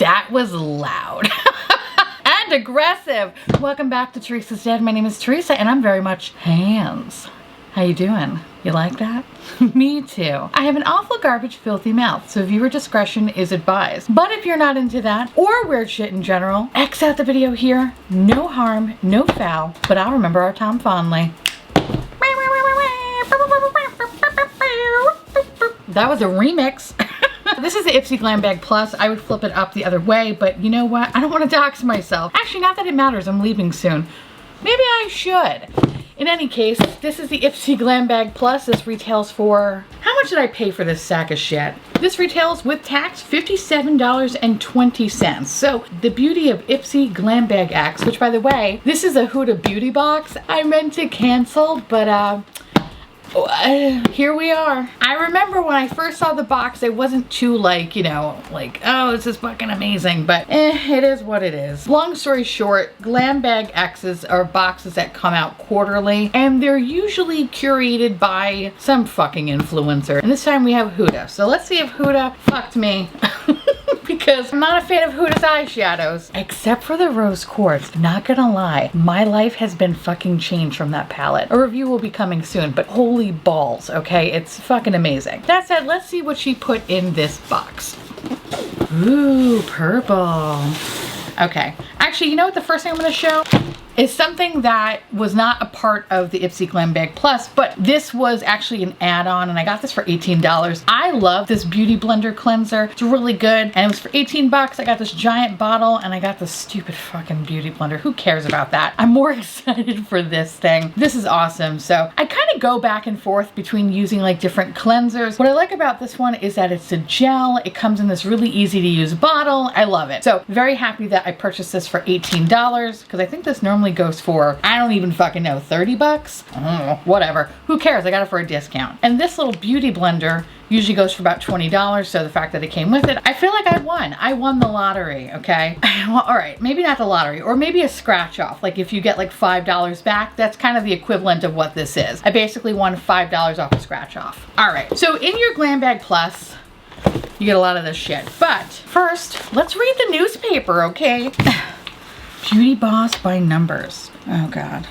That was loud. And aggressive. Welcome back to Theresa's Dad. My name is Theresa and I'm very much hands. How you doing? You like that? Me too. I have an awful garbage filthy mouth, so viewer discretion is advised. But if you're not into that or weird shit in general, X out the video here. No harm, no foul, but I'll remember our time fondly. That was a remix. This is the Ipsy Glam Bag Plus. I would flip it up the other way, but you know what? I don't want to dox myself. Actually, not that it matters. I'm leaving soon. Maybe I should. In any case, this is the Ipsy Glam Bag Plus. This retails for... How much did I pay for this sack of shit? This retails with tax $57.20. So the beauty of Ipsy Glam Bag X, which by the way, this is a Huda beauty box. I meant to cancel, but here we are. I remember when I first saw the box, it wasn't too like, you know, like, oh, this is fucking amazing, but it is what it is. Long story short, Glam Bag X's are boxes that come out quarterly, and they're usually curated by some fucking influencer. And this time we have Huda. So let's see if Huda fucked me. Because I'm not a fan of Huda's eyeshadows, except for the rose quartz. Not gonna lie, my life has been fucking changed from that palette. A review will be coming soon, but holy balls, okay? It's fucking amazing. That said, let's see what she put in this box. Ooh, purple. Okay, actually, you know what the first thing I'm gonna show is something that was not a part of the Ipsy Glam Bag Plus, but this was actually an add-on, and I got this for $18. I love this Beauty Blender cleanser. It's really good, and it was for 18 bucks. I got this giant bottle, and I got this stupid fucking Beauty Blender. Who cares about that? I'm more excited for this thing. This is awesome. So I kind of go back and forth between using like different cleansers. What I like about this one is that it's a gel. It comes in this really easy to use bottle. I love it. So very happy that I purchased this for $18, because I think this normally goes for, I don't even fucking know, 30 bucks? I don't know, whatever. Who cares? I got it for a discount. And this little beauty blender usually goes for about $20, so the fact that it came with it, I feel like I won. I won the lottery, okay? Well, all right, maybe not the lottery, or maybe a scratch off. Like if you get like $5 back, that's kind of the equivalent of what this is. I basically won $5 off a scratch off. All right, so in your Glam Bag Plus, you get a lot of this shit. But first, let's read the newspaper, okay? Beauty Boss by numbers. Oh God.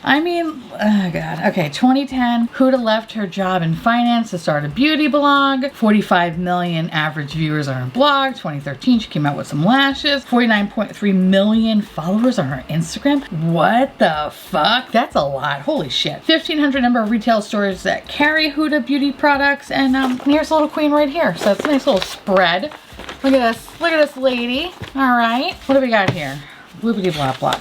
I mean, oh God. Okay, 2010, Huda left her job in finance to start a beauty blog. 45 million average viewers on her blog. 2013, she came out with some lashes. 49.3 million followers on her Instagram. What the fuck? That's a lot. Holy shit. 1,500 number of retail stores that carry Huda beauty products. And here's a little queen right here. So it's a nice little spread. Look at this. Look at this lady. All right. What do we got here? Bloopity blop blop.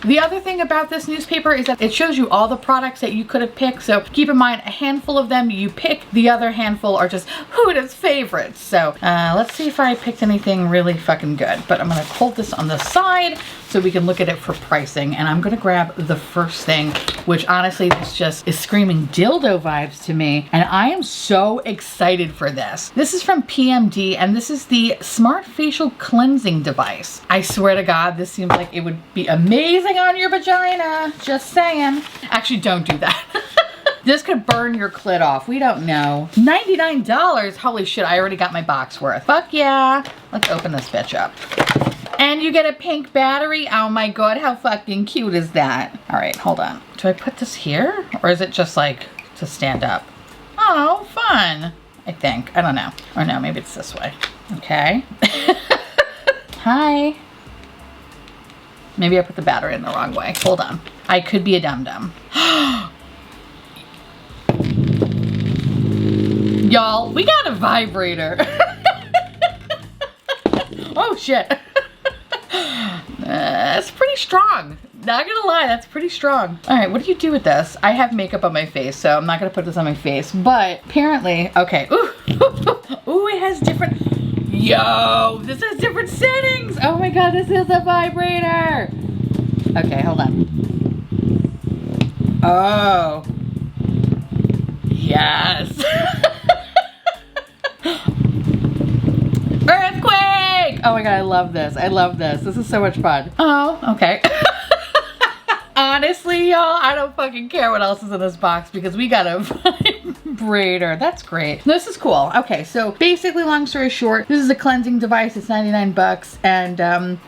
The other thing about this newspaper is that it shows you all the products that you could have picked. So keep in mind, a handful of them you pick. The other handful are just Huda's favorites. So let's see if I picked anything really fucking good. But I'm going to hold this on the side so we can look at it for pricing. And I'm going to grab the first thing, which honestly, this just is screaming dildo vibes to me. And I am so excited for this. This is from PMD, and this is the Smart Facial Cleansing Device. I swear to God, this seems like it would be amazing on your vagina. Just saying. Actually, don't do that. This could burn your clit off. We don't know. $99. Holy shit, I already got my box worth. Fuck yeah. Let's open this bitch up. And you get a pink battery. Oh my God, how fucking cute is that? All right, hold on. Do I put this here? Or is it just like to stand up? Oh, fun. I think. I don't know. Or no, maybe it's this way. Okay. Hi. Maybe I put the battery in the wrong way. Hold on. I could be a dum-dum. Y'all, we got a vibrator. Oh shit. That's pretty strong. Not gonna lie, that's pretty strong. All right, what do you do with this? I have makeup on my face, so I'm not gonna put this on my face, but apparently, okay. Ooh, ooh, it has different, yo, this has different settings. Oh my God, this is a vibrator. Okay, hold on. Oh, yes. Earthquake! Oh my God, I love this. I love this. This is so much fun. Oh, okay. Honestly, y'all, I don't fucking care what else is in this box because we got a vibrator. Vibrator. That's great. This is cool. Okay, so basically, long story short, this is a cleansing device. It's 99 bucks, and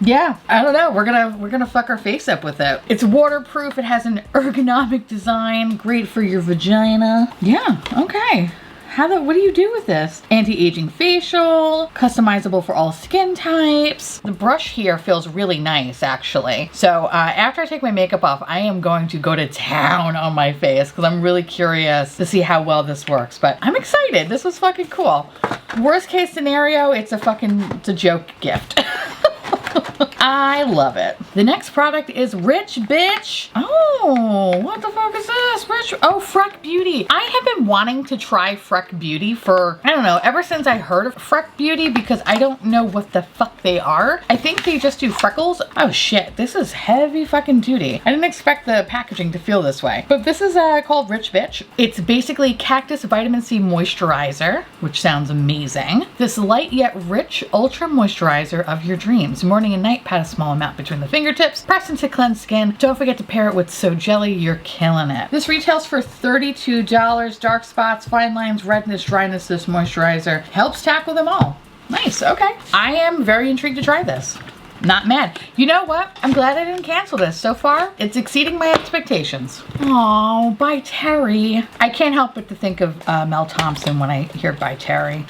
yeah, I don't know. We're gonna fuck our face up with it. It's waterproof. It has an ergonomic design, great for your vagina. Yeah. Okay. What do you do with this? Anti-aging facial, customizable for all skin types. The brush here feels really nice, actually. So after I take my makeup off, I am going to go to town on my face because I'm really curious to see how well this works. But I'm excited. This was fucking cool. Worst case scenario, it's a joke gift. I love it. The next product is Rich Bitch. Oh, what the fuck is this? Freck Beauty. I have been wanting to try Freck Beauty for, I don't know, ever since I heard of Freck Beauty because I don't know what the fuck they are. I think they just do freckles. Oh shit, this is heavy fucking duty. I didn't expect the packaging to feel this way. But this is called Rich Bitch. It's basically Cactus Vitamin C Moisturizer, which sounds amazing. This light yet rich ultra moisturizer of your dreams. Morning and night, pat a small amount between the fingertips, press into cleansed skin. Don't forget to pair it with So Jelly, you're killing it. This retails for $32. Dark spots, fine lines, redness, dryness, this moisturizer helps tackle them all. Nice, okay. I am very intrigued to try this. Not mad. You know what? I'm glad I didn't cancel this. So far, it's exceeding my expectations. Oh, by Terry. I can't help but to think of Mel Thompson when I hear by Terry.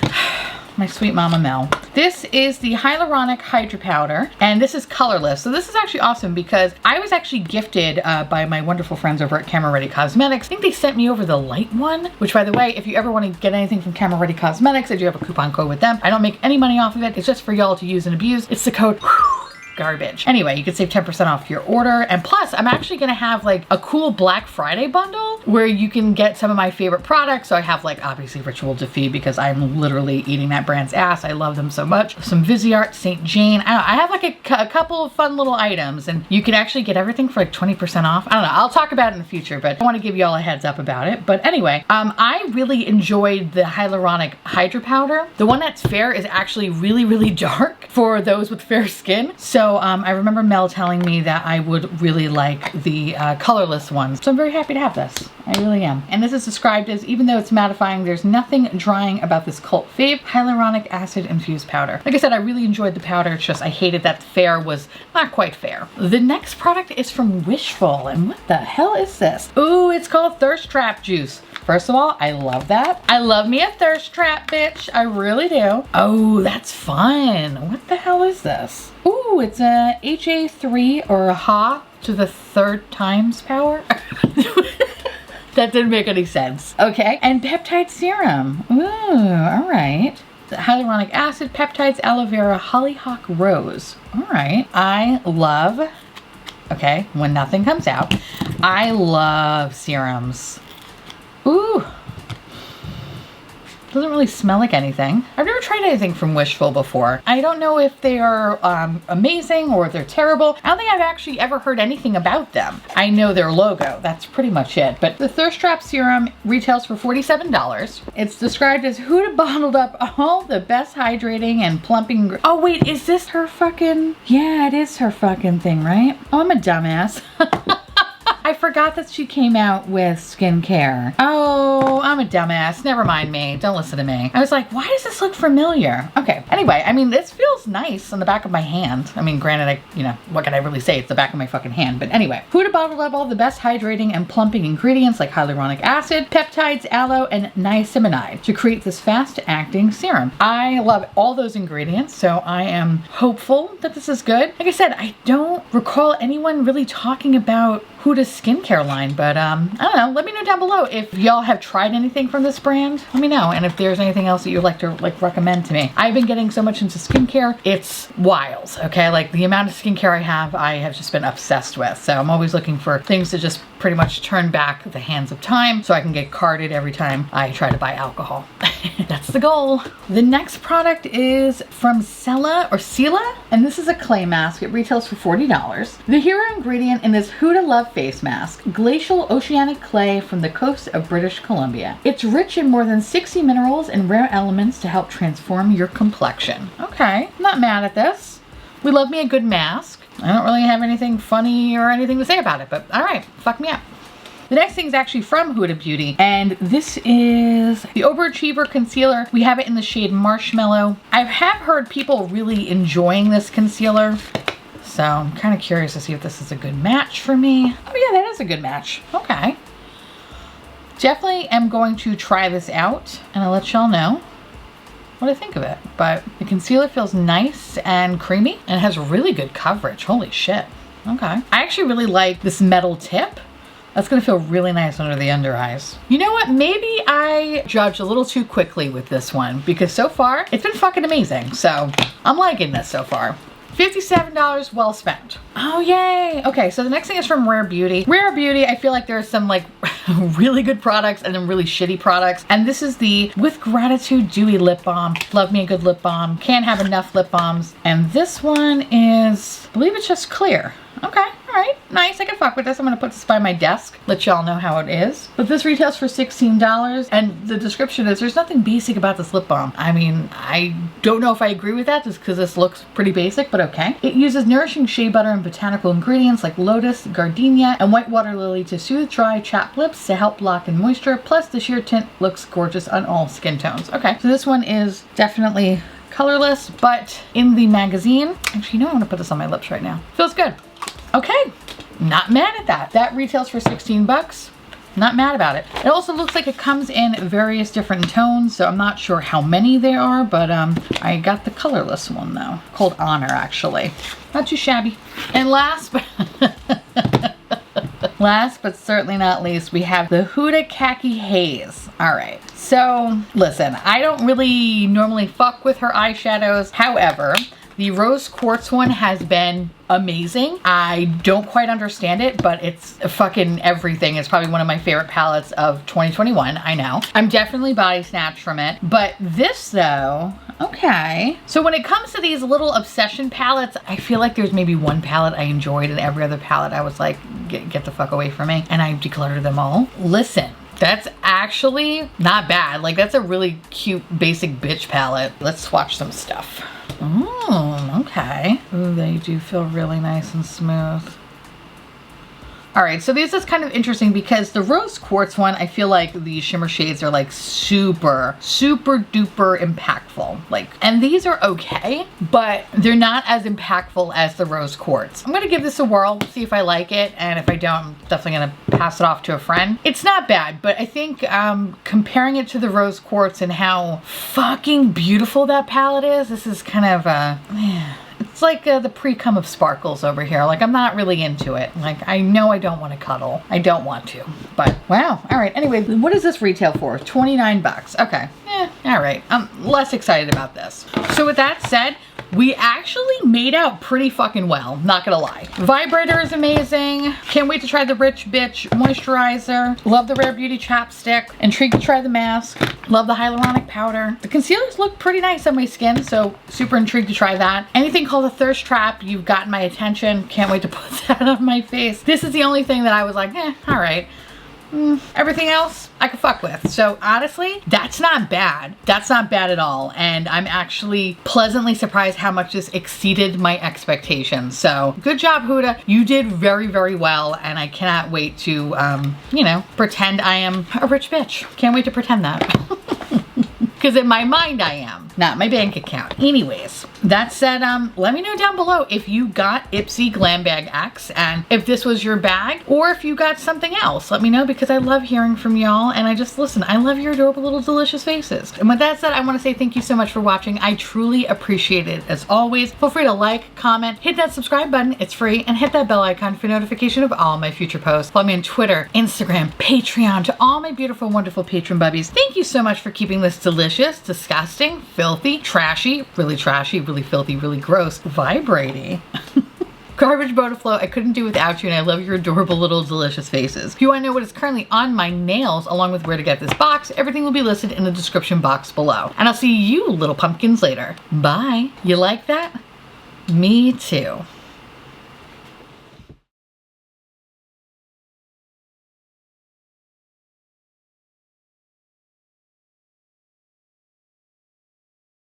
My sweet mama Mel. This is the Hyaluronic Hydra Powder, and this is colorless. So this is actually awesome because I was actually gifted by my wonderful friends over at Camera Ready Cosmetics. I think they sent me over the light one, which by the way, if you ever want to get anything from Camera Ready Cosmetics, I do have a coupon code with them. I don't make any money off of it. It's just for y'all to use and abuse. It's the code garbage. Anyway, you can save 10% off your order. And plus, I'm actually gonna have like a cool Black Friday bundle where you can get some of my favorite products. So I have like obviously Ritual Defeat because I'm literally eating that brand's ass. I love them so much. Some Viseart, St. Jane. I have like a couple of fun little items and you can actually get everything for like 20% off. I don't know. I'll talk about it in the future, but I want to give you all a heads up about it. But anyway, I really enjoyed the Hyaluronic Hydra Powder. The one that's fair is actually really, really dark for those with fair skin. So I remember Mel telling me that I would really like the colorless ones. So I'm very happy to have this. I really am. And this is described as, even though it's mattifying, there's nothing drying about this cult fave hyaluronic acid infused powder. Like I said, I really enjoyed the powder. It's just I hated that fair was not quite fair. The next product is from Wishful. And what the hell is this? Ooh, it's called Thirst Trap Juice. First of all, I love that. I love me a thirst trap, bitch. I really do. Oh, that's fun. What the hell is this? Ooh, it's a HA3 or a HA to the third times power. That didn't make any sense. Okay, and peptide serum. Ooh, all right. Hyaluronic acid, peptides, aloe vera, hollyhock rose. All right. I love, okay, when nothing comes out, I love serums. Ooh. Doesn't really smell like anything. I've never tried anything from Wishful before. I don't know if they are amazing or if they're terrible. I don't think I've actually ever heard anything about them. I know their logo. That's pretty much it. But the Thirst Trap Serum retails for $47. It's described as Huda bottled up all the best hydrating and plumping. Oh wait, is this her fucking? Yeah, it is her fucking thing, right? Oh, I'm a dumbass. I forgot that she came out with skincare. Oh, I'm a dumbass. Never mind me. Don't listen to me. I was like, why does this look familiar? Okay. Anyway, I mean, this feels nice on the back of my hand. I mean, granted, what can I really say? It's the back of my fucking hand. But anyway, Huda bottled up all the best hydrating and plumping ingredients like hyaluronic acid, peptides, aloe, and niacinamide to create this fast-acting serum. I love all those ingredients, so I am hopeful that this is good. Like I said, I don't recall anyone really talking about Huda's skincare line, but I don't know. Let me know down below if y'all have tried anything from this brand. Let me know, and if there's anything else that you'd like to recommend to me. I've been getting so much into skincare, it's wild. Okay, like the amount of skincare I have just been obsessed with. So I'm always looking for things to just pretty much turn back the hands of time so I can get carded every time I try to buy alcohol. That's the goal. The next product is from Sela, and this is a clay mask. It retails for $40. The hero ingredient in this Huda Love face mask, glacial oceanic clay from the coast of British Columbia. It's rich in more than 60 minerals and rare elements to help transform your complexion. Okay, I'm not mad at this. We love me a good mask. I don't really have anything funny or anything to say about it, but all right, fuck me up. The The next thing is actually from Huda Beauty, and this is the Overachiever Concealer. We have it in the shade Marshmallow. I have heard people really enjoying this concealer, so I'm kind of curious to see if this is a good match for me. Oh yeah, that is a good match. Okay. Definitely am going to try this out, and I'll let y'all know what I think of it. But the concealer feels nice and creamy, and it has really good coverage. Holy shit. Okay. I actually really like this metal tip. That's gonna feel really nice under the under eyes. You know what? Maybe I judged a little too quickly with this one, because so far it's been fucking amazing. So I'm liking this so far. $57 well spent. Oh yay. Okay, so the next thing is from Rare Beauty. Rare Beauty, I feel like there's some like really good products and then really shitty products. And this is the With Gratitude Dewy Lip Balm. Love me a good lip balm. Can't have enough lip balms. And this one is, I believe it's just clear. Okay, all right, nice. I can fuck with this. I'm gonna put this by my desk, let y'all know how it is. But this retails for $16, and the description is, there's nothing basic about this lip balm. I mean, I don't know if I agree with that just because this looks pretty basic, but okay. It uses nourishing shea butter and botanical ingredients like lotus, gardenia, and white water lily to soothe dry, chapped lips to help lock in moisture. Plus, the sheer tint looks gorgeous on all skin tones. Okay, so this one is definitely colorless, but in the magazine, actually, you know, I'm gonna put this on my lips right now. Feels good. Okay, not mad at that. That retails for 16 bucks. Not mad about it. It also looks like it comes in various different tones, so I'm not sure how many there are, but I got the colorless one though, called Honor actually. Not too shabby. And last but certainly not least, we have the Huda Khaki Haze. All right, so listen, I don't really normally fuck with her eyeshadows. However, the rose quartz one has been amazing. I don't quite understand it, but it's fucking everything. It's probably one of my favorite palettes of 2021, I know. I'm definitely body snatched from it. But this though, okay. So when it comes to these little obsession palettes, I feel like there's maybe one palette I enjoyed and every other palette I was like, get the fuck away from me. And I decluttered them all. Listen, that's actually not bad. Like, that's a really cute basic bitch palette. Let's swatch some stuff. Oh, okay. Ooh, they do feel really nice and smooth. All right, so this is kind of interesting because the rose quartz one, I feel like the shimmer shades are like super duper impactful. Like, and these are okay, but they're not as impactful as the rose quartz. I'm gonna give this a whirl, see if I like it, and if I don't, I'm definitely gonna pass it off to a friend. It's not bad, but I think comparing it to the rose quartz and how fucking beautiful that palette is, this is kind of it's like the pre-cum of sparkles over here. Like, I'm not really into it. Like, I know I don't want to cuddle. I don't want to, but wow. All right, anyway, what does this retail for? 29 bucks. Okay, all right. I'm less excited about this. So with that said, we actually made out pretty fucking well, not gonna lie. Vibrator is amazing. Can't wait to try the Rich Bitch moisturizer. Love the Rare Beauty chapstick. Intrigued to try the mask. Love the hyaluronic powder. The concealers look pretty nice on my skin, so super intrigued to try that. Anything called a thirst trap, you've gotten my attention. Can't wait to put that on my face. This is the only thing that I was like, all right. Everything else I could fuck with. So honestly, that's not bad. That's not bad at all. And I'm actually pleasantly surprised how much this exceeded my expectations. So good job, Huda. You did very, very well. And I cannot wait to, you know, pretend I am a rich bitch. Can't wait to pretend that. Because in my mind I am, not my bank account. Anyways, that said, let me know down below if you got Ipsy Glam Bag X and if this was your bag or if you got something else. Let me know because I love hearing from y'all and I love your adorable little delicious faces. And with that said, I want to say thank you so much for watching. I truly appreciate it as always. Feel free to like, comment, hit that subscribe button, it's free, and hit that bell icon for notification of all my future posts. Follow me on Twitter, Instagram, Patreon. To all my beautiful, wonderful patron bubbies, thank you so much for keeping this delicious, disgusting, filthy, trashy, really filthy, really gross, vibrating. Garbage Boda Flow, I couldn't do without you, and I love your adorable little delicious faces. If you want to know what is currently on my nails, along with where to get this box, everything will be listed in the description box below. And I'll see you little pumpkins later. Bye. You like that? Me too.